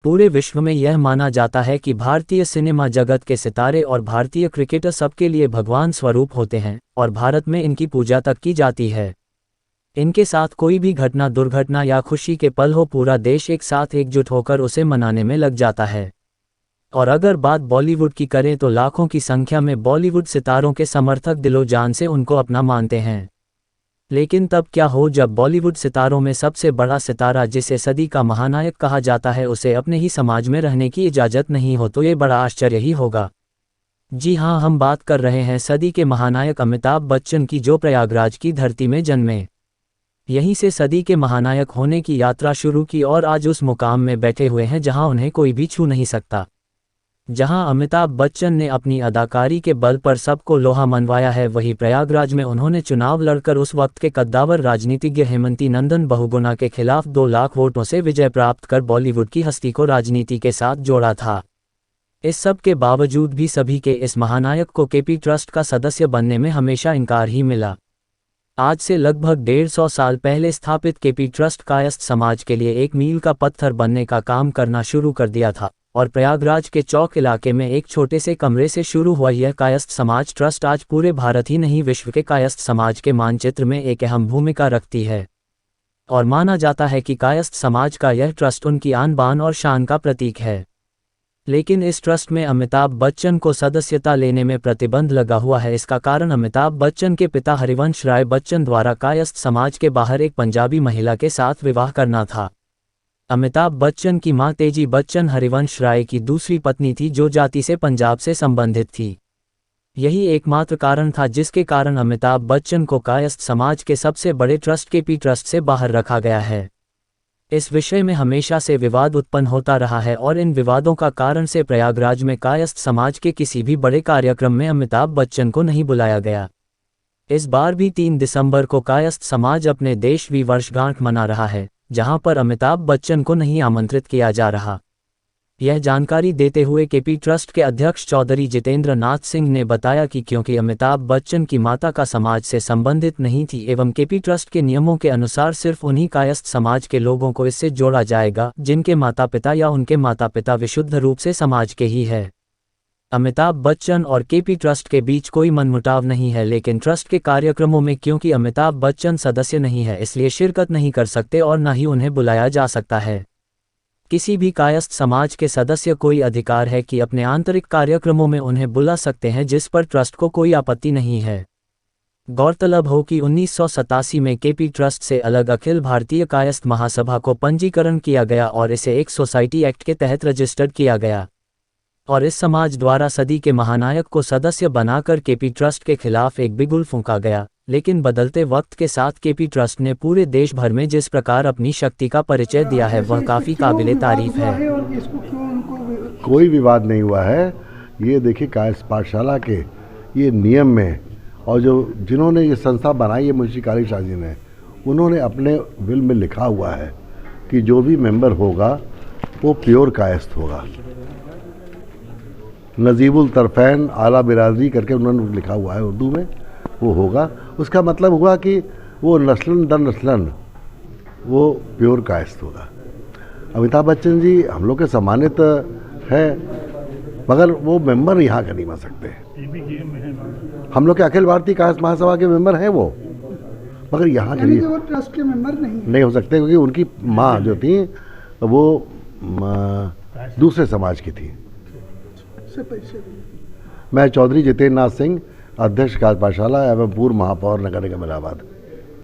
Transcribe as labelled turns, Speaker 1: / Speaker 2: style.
Speaker 1: पूरे विश्व में यह माना जाता है कि भारतीय सिनेमा जगत के सितारे और भारतीय क्रिकेटर सबके लिए भगवान स्वरूप होते हैं और भारत में इनकी पूजा तक की जाती है। इनके साथ कोई भी घटना, दुर्घटना या खुशी के पल हो, पूरा देश एक साथ एकजुट होकर उसे मनाने में लग जाता है। और अगर बात बॉलीवुड की करें तो लाखों की संख्या में बॉलीवुड सितारों के समर्थक दिलो जान से उनको अपना मानते हैं। लेकिन तब क्या हो जब बॉलीवुड सितारों में सबसे बड़ा सितारा, जिसे सदी का महानायक कहा जाता है, उसे अपने ही समाज में रहने की इजाज़त नहीं हो, तो ये बड़ा आश्चर्य ही होगा। जी हाँ, हम बात कर रहे हैं सदी के महानायक अमिताभ बच्चन की, जो प्रयागराज की धरती में जन्मे। यहीं से सदी के महानायक होने की यात्रा शुरू की और आज उस मुकाम में बैठे हुए हैं जहां उन्हें कोई भी छू नहीं सकता। जहां अमिताभ बच्चन ने अपनी अदाकारी के बल पर सबको लोहा मनवाया है, वहीं प्रयागराज में उन्होंने चुनाव लड़कर उस वक्त के कद्दावर राजनीतिज्ञ हेमंती नंदन बहुगुणा के खिलाफ 2 लाख वोटों से विजय प्राप्त कर बॉलीवुड की हस्ती को राजनीति के साथ जोड़ा था। इस सब के बावजूद भी सभी के इस महानायक को केपी ट्रस्ट का सदस्य बनने में हमेशा इनकार ही मिला। आज से लगभग 150 साल पहले स्थापित केपी ट्रस्ट कायस्थ समाज के लिए एक मील का पत्थर बनने का काम करना शुरू कर दिया था और प्रयागराज के चौक इलाके में एक छोटे से कमरे से शुरू हुआ यह कायस्थ समाज ट्रस्ट आज पूरे भारत ही नहीं, विश्व के कायस्थ समाज के मानचित्र में एक अहम भूमिका रखती है। और माना जाता है कि कायस्थ समाज का यह ट्रस्ट उनकी आन बान और शान का प्रतीक है। लेकिन इस ट्रस्ट में अमिताभ बच्चन को सदस्यता लेने में प्रतिबंध लगा हुआ है। इसका कारण अमिताभ बच्चन के पिता हरिवंश राय बच्चन द्वारा कायस्थ समाज के बाहर एक पंजाबी महिला के साथ विवाह करना था। अमिताभ बच्चन की मां तेजी बच्चन हरिवंश राय की दूसरी पत्नी थी, जो जाति से पंजाब से संबंधित थी। यही एकमात्र कारण था जिसके कारण अमिताभ बच्चन को कायस्थ समाज के सबसे बड़े ट्रस्ट केपी ट्रस्ट से बाहर रखा गया है। इस विषय में हमेशा से विवाद उत्पन्न होता रहा है और इन विवादों का कारण से प्रयागराज में कायस्थ समाज के किसी भी बड़े कार्यक्रम में अमिताभ बच्चन को नहीं बुलाया गया। इस बार भी 3 दिसंबर को कायस्थ समाज अपने देशवी वर्षगांठ मना रहा है, जहां पर अमिताभ बच्चन को नहीं आमंत्रित किया जा रहा। यह जानकारी देते हुए केपी ट्रस्ट के अध्यक्ष चौधरी जितेंद्र नाथ सिंह ने बताया कि क्योंकि अमिताभ बच्चन की माता का समाज से संबंधित नहीं थी एवं केपी ट्रस्ट के नियमों के अनुसार सिर्फ उन्हीं कायस्थ समाज के लोगों को इससे जोड़ा जाएगा जिनके माता पिता या उनके माता पिता विशुद्ध रूप से समाज के ही है। अमिताभ बच्चन और केपी ट्रस्ट के बीच कोई मनमुटाव नहीं है, लेकिन ट्रस्ट के कार्यक्रमों में क्योंकि अमिताभ बच्चन सदस्य नहीं है, इसलिए शिरकत नहीं कर सकते और न ही उन्हें बुलाया जा सकता है। किसी भी कायस्थ समाज के सदस्य कोई अधिकार है कि अपने आंतरिक कार्यक्रमों में उन्हें बुला सकते हैं, जिस पर ट्रस्ट को कोई आपत्ति नहीं है। गौरतलब हो कि 1987 में केपी ट्रस्ट से अलग अखिल भारतीय कायस्थ महासभा को पंजीकरण किया गया और इसे एक सोसाइटी एक्ट के तहत रजिस्टर्ड किया गया और इस समाज द्वारा सदी के महानायक को सदस्य बनाकर केपी ट्रस्ट के खिलाफ एक बिगुल फूंका गया। लेकिन बदलते वक्त के साथ केपी ट्रस्ट ने पूरे देश भर में जिस प्रकार अपनी शक्ति का परिचय दिया है, वह काफ़ी काबिले तारीफ है।
Speaker 2: कोई विवाद नहीं हुआ है। ये देखिए, कायस्थ पाठशाला के ये नियम में और जिन्होंने ये संस्था बनाई है, मुंशी काली शाह जी ने, उन्होंने अपने विल में लिखा हुआ है कि जो भी मेंबर होगा वो प्योर कायस्थ होगा। नजीबुल तरफैन आला बिरादरी करके उन्होंने लिखा हुआ है उर्दू में, वो होगा। उसका मतलब हुआ कि वो नस्लन दर नस्लन वो प्योर कायस्थ होगा। अमिताभ बच्चन जी हम लोग के सम्मानित है, मगर वो मेंबर यहाँ का नहीं बन सकते। हम लोग के अखिल भारतीय कायस्थ महासभा के मेंबर हैं वो, मगर यहाँ के लिए
Speaker 3: वो ट्रस्ट के मेंबर
Speaker 2: नहीं हो सकते, क्योंकि उनकी माँ जो थी वो दूसरे समाज की थी। मैं चौधरी जितेंद्र नाथ सिंह, अध्यक्ष कायस्थ पाठशाला एवं पूर्व महापौर नगर निगम इलाहाबाद।